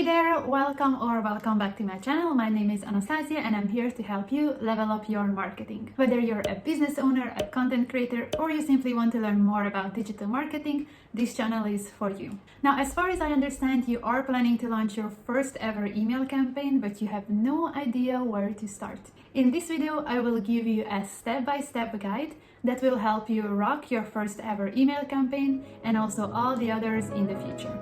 Hey there, welcome back to my channel. My name is Anastasia and I'm here to help you level up your marketing. Whether you're a business owner, a content creator, or you simply want to learn more about digital marketing, this channel is for you. Now, as far as I understand, you are planning to launch your first ever email campaign, but you have no idea where to start. In this video, I will give you a step-by-step guide that will help you rock your first ever email campaign and also all the others in the future.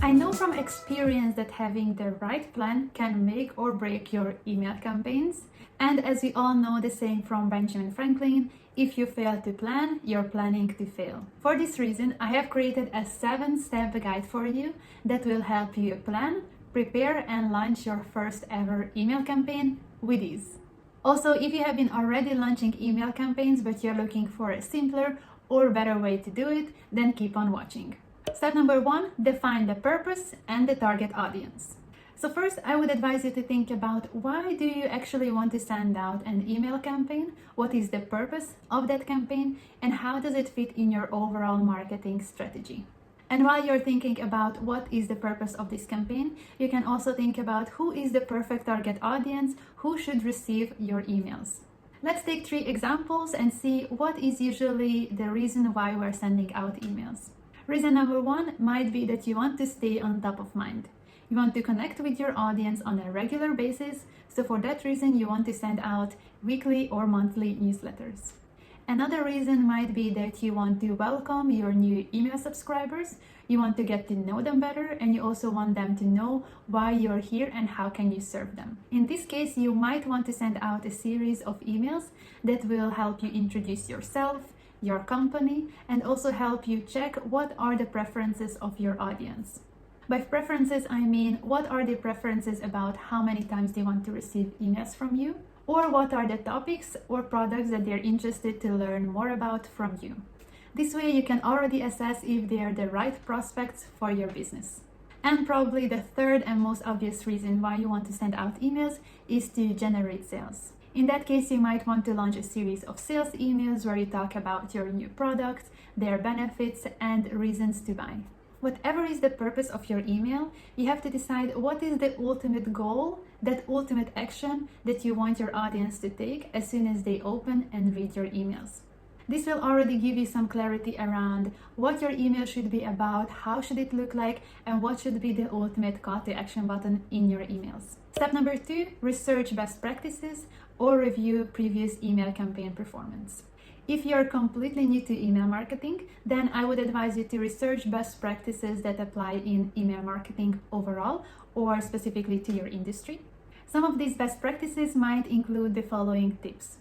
I know from experience that having the right plan can make or break your email campaigns. And as we all know the saying from Benjamin Franklin, if you fail to plan, you're planning to fail. For this reason, I have created a 7-step guide for you that will help you plan, prepare, and launch your first ever email campaign with ease. Also, if you have been already launching email campaigns but you're looking for a simpler or better way to do it, then keep on watching. Step number 1, define the purpose and the target audience. So first, I would advise you to think about why do you actually want to send out an email campaign? What is the purpose of that campaign? And how does it fit in your overall marketing strategy? And while you're thinking about what is the purpose of this campaign, you can also think about who is the perfect target audience, who should receive your emails. Let's take 3 examples and see what is usually the reason why we're sending out emails. Reason number 1 might be that you want to stay on top of mind. You want to connect with your audience on a regular basis, so for that reason you want to send out weekly or monthly newsletters. Another reason might be that you want to welcome your new email subscribers, you want to get to know them better, and you also want them to know why you're here and how can you serve them. In this case, you might want to send out a series of emails that will help you introduce yourself, your company, and also help you check what are the preferences of your audience. By preferences, I mean what are the preferences about how many times they want to receive emails from you, or what are the topics or products that they're interested to learn more about from you. This way you can already assess if they are the right prospects for your business. And probably the third and most obvious reason why you want to send out emails is to generate sales. In that case, you might want to launch a series of sales emails where you talk about your new product, their benefits, and reasons to buy. Whatever is the purpose of your email, you have to decide what is the ultimate goal, that ultimate action that you want your audience to take as soon as they open and read your emails. This will already give you some clarity around what your email should be about, how should it look like, and what should be the ultimate call to action button in your emails. Step number 2, research best practices or review previous email campaign performance. If you're completely new to email marketing, then I would advise you to research best practices that apply in email marketing overall or specifically to your industry. Some of these best practices might include the following tips.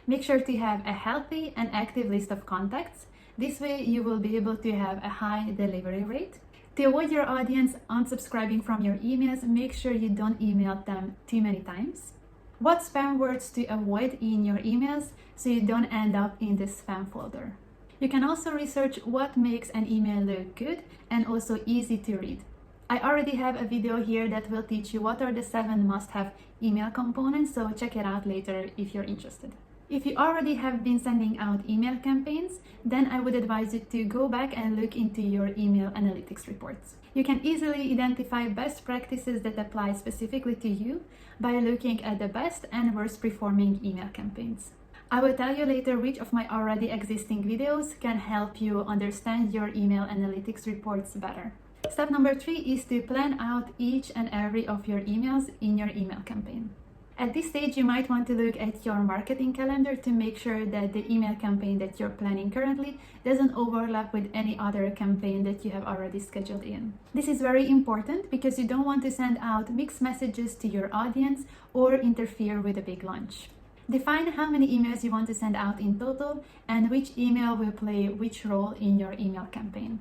Make sure to have a healthy and active list of contacts. This way you will be able to have a high delivery rate. To avoid your audience unsubscribing from your emails, make sure you don't email them too many times. What spam words to avoid in your emails so you don't end up in the spam folder. You can also research what makes an email look good and also easy to read. I already have a video here that will teach you what are the 7 must-have email components, so check it out later if you're interested. If you already have been sending out email campaigns, then I would advise you to go back and look into your email analytics reports. You can easily identify best practices that apply specifically to you by looking at the best and worst performing email campaigns. I will tell you later which of my already existing videos can help you understand your email analytics reports better. Step number 3 is to plan out each and every of your emails in your email campaign. At this stage, you might want to look at your marketing calendar to make sure that the email campaign that you're planning currently doesn't overlap with any other campaign that you have already scheduled in. This is very important because you don't want to send out mixed messages to your audience or interfere with a big launch. Define how many emails you want to send out in total and which email will play which role in your email campaign.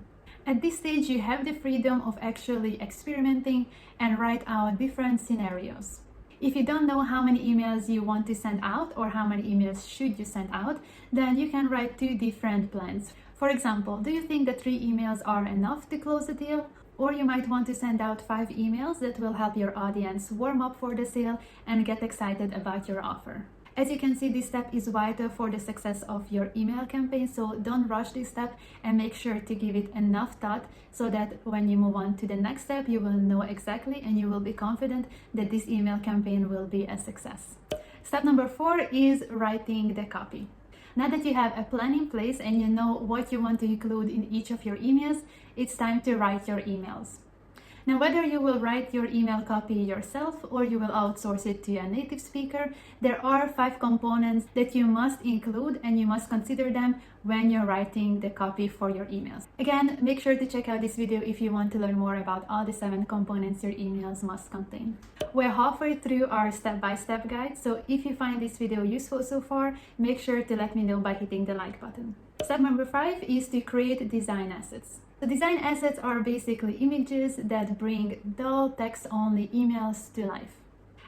At this stage, you have the freedom of actually experimenting and write out different scenarios. If you don't know how many emails you want to send out or how many emails should you send out, then you can write 2 different plans. For example, do you think that 3 emails are enough to close a deal? Or you might want to send out 5 emails that will help your audience warm up for the sale and get excited about your offer. As you can see, this step is vital for the success of your email campaign, so don't rush this step and make sure to give it enough thought so that when you move on to the next step, you will know exactly and you will be confident that this email campaign will be a success. Step number 4 is writing the copy. Now that you have a plan in place and you know what you want to include in each of your emails, it's time to write your emails. Now, whether you will write your email copy yourself or you will outsource it to a native speaker, there are 5 components that you must include and you must consider them when you're writing the copy for your emails. Again, make sure to check out this video if you want to learn more about all the 7 components your emails must contain. We're halfway through our step-by-step guide, so if you find this video useful so far, make sure to let me know by hitting the like button. Step number 5 is to create design assets. So design assets are basically images that bring dull text-only emails to life.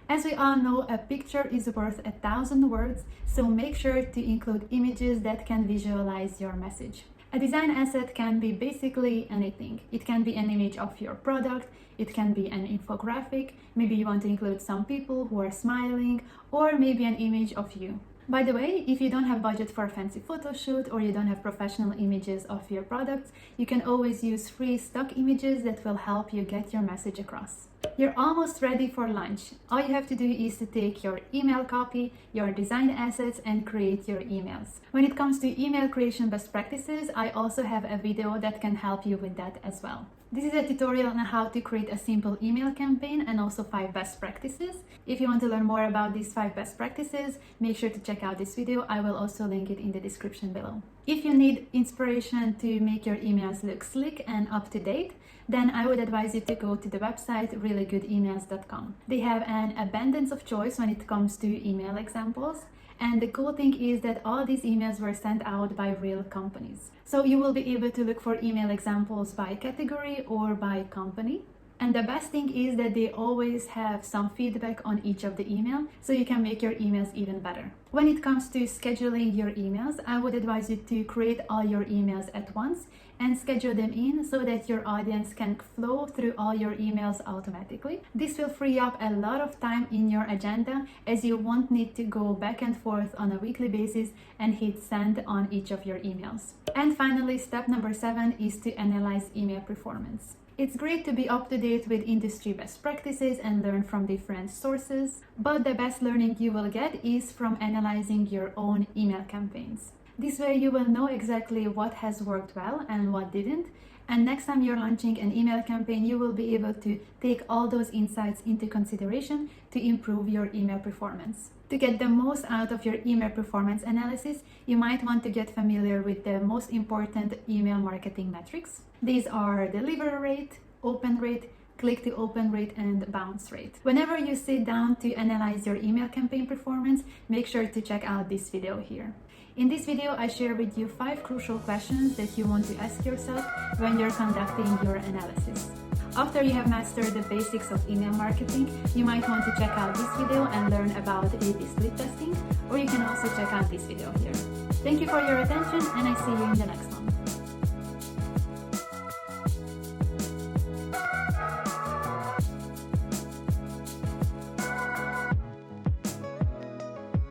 As we all know, a picture is worth 1,000 words, so make sure to include images that can visualize your message. A design asset can be basically anything. It can be an image of your product, it can be an infographic, maybe you want to include some people who are smiling, or maybe an image of you. By the way, if you don't have budget for a fancy photo shoot or you don't have professional images of your products, you can always use free stock images that will help you get your message across. You're almost ready for lunch. All you have to do is to take your email copy, your design assets, and create your emails. When it comes to email creation best practices, I also have a video that can help you with that as well. This is a tutorial on how to create a simple email campaign and also 5 best practices. If you want to learn more about these 5 best practices, make sure to check out this video. I will also link it in the description below. If you need inspiration to make your emails look slick and up to date, then I would advise you to go to the website reallygoodemails.com. They have an abundance of choice when it comes to email examples. And the cool thing is that all these emails were sent out by real companies. So you will be able to look for email examples by category or by company. And the best thing is that they always have some feedback on each of the email, so you can make your emails even better. When it comes to scheduling your emails, I would advise you to create all your emails at once and schedule them in so that your audience can flow through all your emails automatically. This will free up a lot of time in your agenda, as you won't need to go back and forth on a weekly basis and hit send on each of your emails. And finally, step number 7 is to analyze email performance. It's great to be up to date with industry best practices and learn from different sources, but the best learning you will get is from analyzing your own email campaigns. This way you will know exactly what has worked well and what didn't, and next time you're launching an email campaign, you will be able to take all those insights into consideration to improve your email performance. To get the most out of your email performance analysis, you might want to get familiar with the most important email marketing metrics. These are delivery rate, open rate, click to open rate, and bounce rate. Whenever you sit down to analyze your email campaign performance, make sure to check out this video here. In this video, I share with you 5 crucial questions that you want to ask yourself when you're conducting your analysis. After you have mastered the basics of email marketing, you might want to check out this video and learn about A/B split testing, or you can also check out this video here. Thank you for your attention, and I see you in the next one.